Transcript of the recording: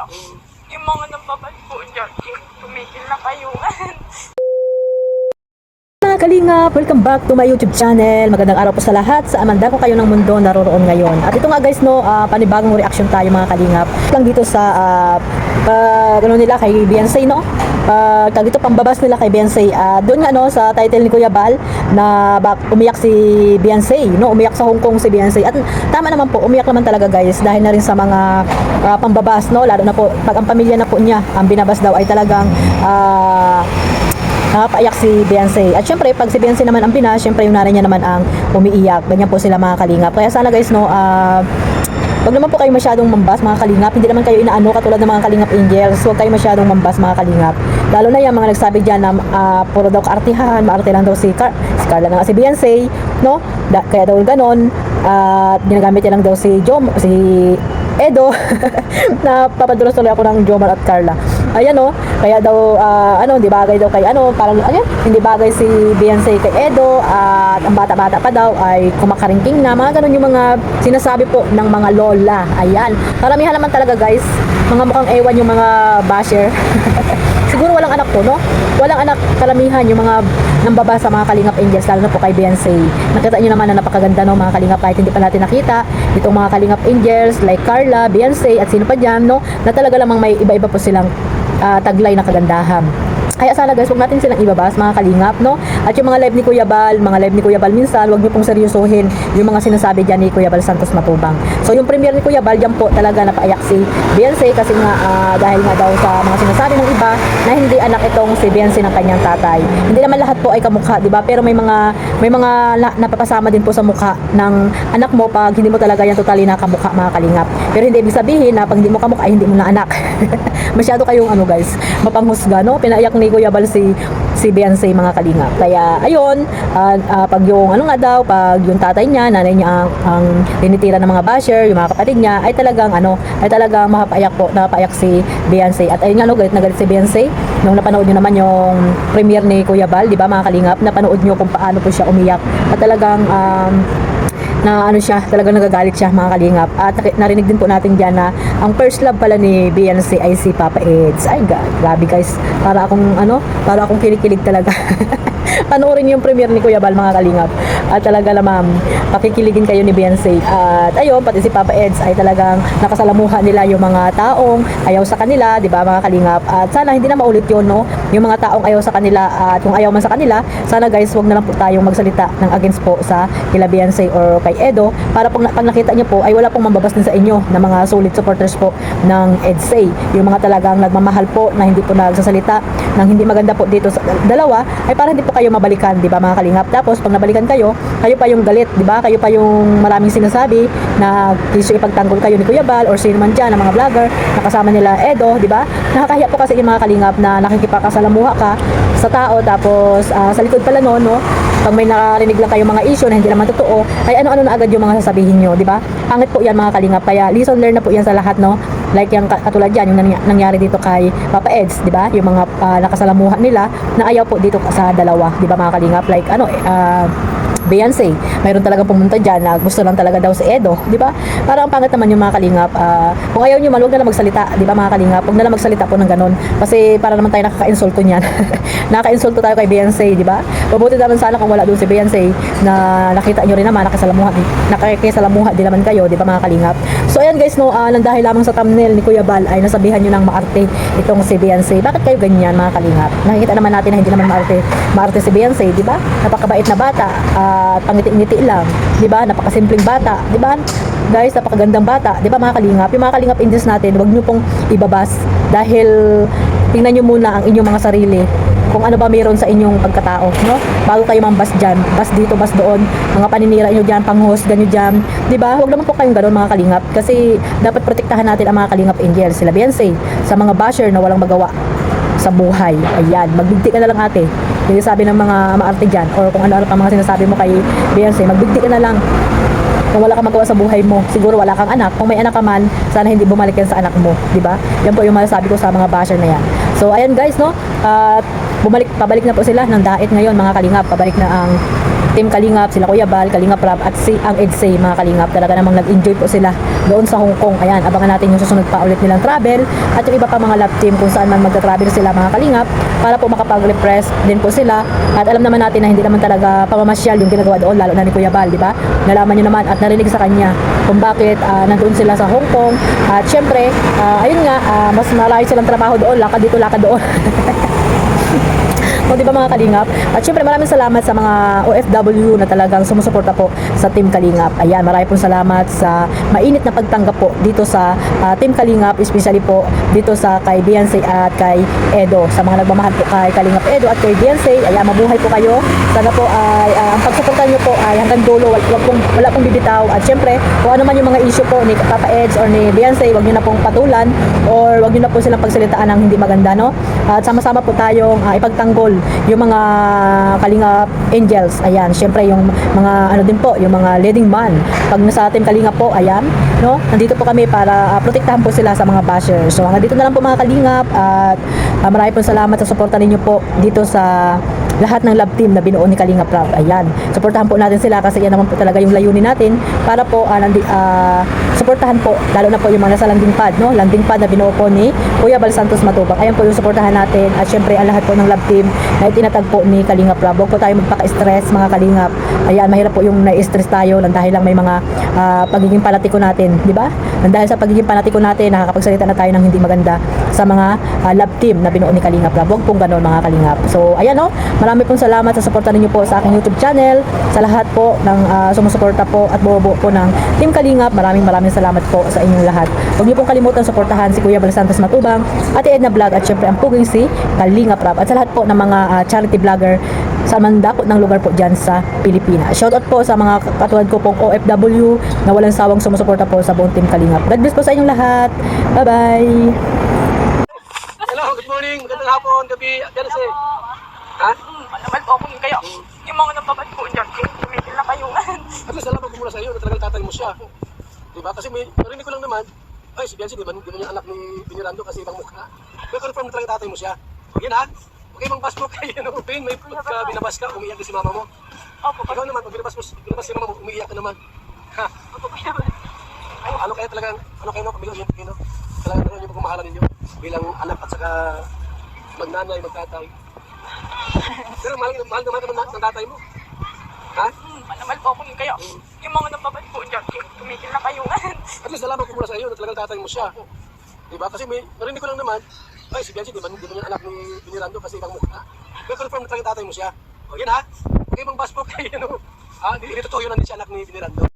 Kaya yung mga nambabad po dyan, tumigil na kayo. Mga kalingap, welcome back to my YouTube channel. Magandang araw po sa lahat sa amanda ko kayo ng mundo naroroon ngayon. At ito nga guys no, panibagong reaction tayo mga kalingap. Lang dito sa ano nila kay Beyonce no. Dito pambabas nila kay Beyonce. Doon nga no sa title ni Kuya Bal na umiyak si Beyonce no, umiyak sa Hong Kong si Beyonce. At tama naman po, umiyak naman talaga guys dahil na rin sa mga pambabas no, lalo na po pag ang pamilya na po niya ang binabas daw ay talagang nakapaiyak si Beyonce. At syempre, pag si Beyonce naman ang binas, syempre yung nanay niya naman ang umiiyak. Ganyan po sila mga kalingap. Kaya sana guys, no, wag naman po kayo masyadong mambas mga kalingap. Hindi naman kayo inaano katulad ng mga kalingap angels. Huwag kayo masyadong mambas mga kalingap. Lalo na yung mga nagsabi dyan na puro daw kaartihan, maarte lang daw si Carla na si Beyonce, no? Kaya daw ganon. At ginagamit niya lang daw si Edo na papadulas tuloy ako ng Jomar at Carla. Ayan o, kaya daw hindi bagay daw kay parang hindi bagay si Beyonce kay Edo at ang bata-bata pa daw ay kumakaringking na, mga ganun yung mga sinasabi po ng mga lola. Ayan, karamihan naman talaga guys, mga mukhang ewan yung mga basher. Siguro walang anak to, no? Walang anak, karamihan yung mga nambabasa mga kalingap angels, lalo na po kay Beyonce. Nakita nyo naman na napakaganda no mga kalingap, kahit hindi pa natin nakita itong mga kalingap angels like Carla, Beyonce at sino pa dyan, no? Na talaga lamang may iba-iba po silang taglay na kagandahan. Kaya sana guys, huwag natin silang ibabas mga kalingap, no? At yung mga live ni Kuya Bal, minsan, huwag niyo pong seryosohin yung mga sinasabi dyan ni Kuya Bal Santos Matubang. So yung premiere ni Kuya Bal, dyan po talaga napaiyak si Beyonce kasi nga dahil nga daw sa mga sinasabi ng iba na hindi anak itong si Beyonce ng kanyang tatay. Hindi naman lahat po ay kamukha, di ba? Pero may mga napapasama din po sa mukha ng anak mo pag hindi mo talaga yan totally nakamukha mga kalingap. Pero hindi ibig sabihin na pag hindi mo kamukha ay hindi mo na anak. Masyado kayong guys, mapanghusga, no? Pinaiyak ni Kuya Bal si Beyonce mga kalingap. Kaya ayun, pag yung pag yung tatay niya, nanay niya ang tinitira ng mga basher, yung mga kapatid niya ay talagang napapaiyak si Beyonce. At ayun nga galit na galit si Beyonce nung napanood niyo naman yung premiere ni Kuya Bal, di ba mga kalingap? Napanood niyo kung paano po siya umiyak. At talagang talagang nagagalit siya mga kalingap. At narinig din po natin diyan na ang first love pala ni Beyonce ay si Papa Eds. Ay grabe guys, para akong kinikilig talaga. Panoorin niyo yung premiere ni Kuya Bal mga kalingap. At talaga lamang pakikiligin kayo ni Beyonce. At ayun, pati si Papa Eds ay talagang nakasalamuha nila yung mga taong ayaw sa kanila, di ba mga kalingap? At sana hindi na maulit yun, no? Yung mga taong ayaw sa kanila, at kung ayaw man sa kanila, sana guys, wag na lang po tayong magsalita ng against po sa kila Beyonce or kay Edo, para pag nakita niyo po ay wala pong mambabas din sa inyo na mga solid supporters po ng EDSA. Yung mga talagang nagmamahal po na hindi po nagsasalita ng hindi maganda po dito sa dalawa, ay para hindi po kayo mabalikan, di ba mga kalingap? Tapos pag nabalikan kayo pa yung galit, di ba? Kayo pa yung maraming sinasabi na gusto ipagtanggol kayo ni Kuya Bal or sino man dyan, ng mga vlogger na kasama nila Edo, di ba? Nakakahiya po kasi yung mga kalingap na nakikipakasalamuha ka sa tao, tapos sa likod pala no, pag may nakarinig lang kayo mga issue na hindi naman totoo, ay ano-ano na agad yung mga sasabihin nyo, di ba? Pangit po yan mga kalingap, kaya lesson learn na po yan sa lahat, no? Like yung katulad yan, yung nangyari dito kay Papa Eds, di ba? Yung mga nakasalamuha nila na ayaw po dito sa dalawa, di ba mga kalingap? Like Beyonce, mayroon talagang pumunta dyan na gusto lang talaga daw si Edo, di ba? Parang pangit naman yung mga kalingap. Kung ayaw nyo man, huwag na lang magsalita, di ba mga kalingap? Huwag na lang magsalita po ng ganun. Kasi para naman tayo nakaka-insulto niyan. Nakaka-insulto tayo kay Beyonce, di ba? Mabuti naman sana kung wala doon si Beyonce na nakita nyo rin naman, nakikisalamuha din naman kayo, di ba mga kalingap? So ayan guys, no, nang dahil lamang sa thumbnail ni Kuya Bal ay nasabihan nyo ng maarte itong si Beyonce. Bakit kayo ganyan mga kalingap? Nakikita naman natin na hindi naman maarte si Beyonce, di ba? Napakabait na bata, pangiti-ngiti lang, di ba? Napakasimpleng bata, di ba? Guys, napakagandang bata, di ba mga kalingap? Yung mga kalingap angels natin, huwag nyo pong ibabas dahil tingnan nyo muna ang inyong mga sarili kung ano ba meron sa inyong pagkatao, no? Bago kayo mambas dyan, bas dito, bas doon, mga paninira nyo dyan, panghusga nyo dyan, di ba? Huwag naman po kayong ganoon mga kalingap, kasi dapat protektahan natin ang mga kalingap angels, sila Beyonce, sa mga basher na walang magawa sa buhay. Ayan, magbigti ka na lang ate. Hindi sabi ng mga maarte dyan, or kung ano-ano pa mga sinasabi mo kay Beyonce, magbigti ka na lang. Kung wala kang magawa sa buhay mo, siguro wala kang anak. Kung may anak ka man, sana hindi bumalik yan sa anak mo, di ba? Yan po yung masasabi ko sa mga basher na yan. So ayan guys, no? Pabalik na po sila ng dait ngayon mga kalingap. Pabalik na ang Team Kalingap, sila Kuya Bal, Kalingap Rab at si ang Edsay mga Kalingap. Talaga namang nag-enjoy po sila doon sa Hong Kong. Ayan, abangan natin yung susunod pa ulit nilang travel at yung iba pa mga love team kung saan man magta-travel sila mga Kalingap para po makapag-refresh din po sila. At alam naman natin na hindi naman talaga pamamasyal yung ginagawa doon, lalo na ni Kuya Bal, di ba? Nalaman nyo naman at narinig sa kanya kung bakit nandoon sila sa Hong Kong. At syempre, ayun nga, mas malayo silang trabaho doon, lakad dito, lakad doon. O, di ba mga Kalingap? At syempre maraming salamat sa mga OFW na talagang sumusuporta po sa Team Kalingap. Ayan, maraming pong salamat sa mainit na pagtanggap po dito sa Team Kalingap, especially po dito sa kay Beyonce at kay Edo. Sa mga nagmamahal po kay Kalingap Edo at kay Beyonce, ayan, mabuhay po kayo. Sana po ay ang pagsuporta nyo po ay hanggang dulo, wala pong bibitaw. At syempre, kung ano man yung mga issue po ni Papa Eds or ni Beyonce, wag nyo na pong patulan or wag nyo na po silang pagsalitaan ng hindi maganda, no? At sama-sama po tayong ipagtanggol yung mga Kalingap Angels. Ayan, syempre yung mga ano din po, yung mga leading man. Pag nasa Team Kalingap po, ayan, no? Nandito po kami para protektahan po sila sa mga bashers. So, hanggang dito na lang po mga Kalingap at maraming po salamat sa suporta ninyo po dito sa lahat ng love team na binuo ni Kalingap Rab. Ayan, suportahan po natin sila kasi yan naman po talaga yung layunin natin para po suportahan po, lalo na po yung mga nasa landing pad, no? Landing pad na binuo po ni Kuya Bal Santos Matubang. Ayan po yung suportahan natin at syempre ang lahat po ng love team na itinatag po ni Kalingap Rab. Huwag po tayo magpaka-stress mga Kalingap. Ayan, mahirap po yung na-stress tayo lang dahil lang may mga pagiging panatiko natin, di ba? Dahil sa pagiging panatiko natin, nakakapagsalita na tayo ng hindi maganda sa mga love team na binuo ni Kalingap Rab. Huwag pong gano'n mga Kalingap. So, ayan, no? Marami pong salamat sa suporta ninyo po sa aking YouTube channel, sa lahat po ng sumusuporta po at buo-buo po ng Team Kalingap. Maraming salamat po sa inyong lahat. Huwag niyo pong kalimutan suportahan si Kuya Bal Santos Matubang, Ate Edna Vlog at syempre ang puging si Kalingap Rab at sa lahat po ng mga charity vlogger sa mandakot ng lugar po dyan sa Pilipinas. Shoutout po sa mga katulad ko pong OFW na walang sawang sumusuporta po sa buong Team Kalingap. God bless po sa inyong lahat. Bye-bye! Hello, good morning, magandang hapon, gabi, Beyonce. Ha? Malaman po ako yung kaya. Yung mga nababad po dyan, tumigil na kayo. At least alam ko muna sa iyo na talagang tatay mo siya. Diba? Kasi narinig ko lang naman, ay si Beyonce, di ba yung anak ni Pinirando kasi ibang mukha. Pero confirm na talagang tatay mo siya. Yan ha? Okay, mang basbo kayo, no? Pain, may pagka binabas ka, umiiyak din si mama mo. Opo, Ikaw naman, pag binabas si mama mo, umiiyak ka naman. Ha? opo, kaya ba? Ano kaya talagang, ano kayo no, pagbilang yun, no? Talagang ano yung pagmamahalan ninyo bilang anak at saka magnanay, magtatay. Pero mahal naman ng tatay mo. Ha? Malaman po ako yung kaya. Yung mga nababad po dyan, tumigil na kayo. At least nalaman ko muna sa iyo na talagang tatay mo siya. Diba? Kasi narinig ko lang naman, ay si Beyonce, di ba yung anak ni Pinirando kasi ibang mukha. Pero confirm na talagang tatay mo siya. O yan ha? Okay, mang basbo kayo, no? Ah, hindi totoo yun, hindi siya anak ni Pinirando.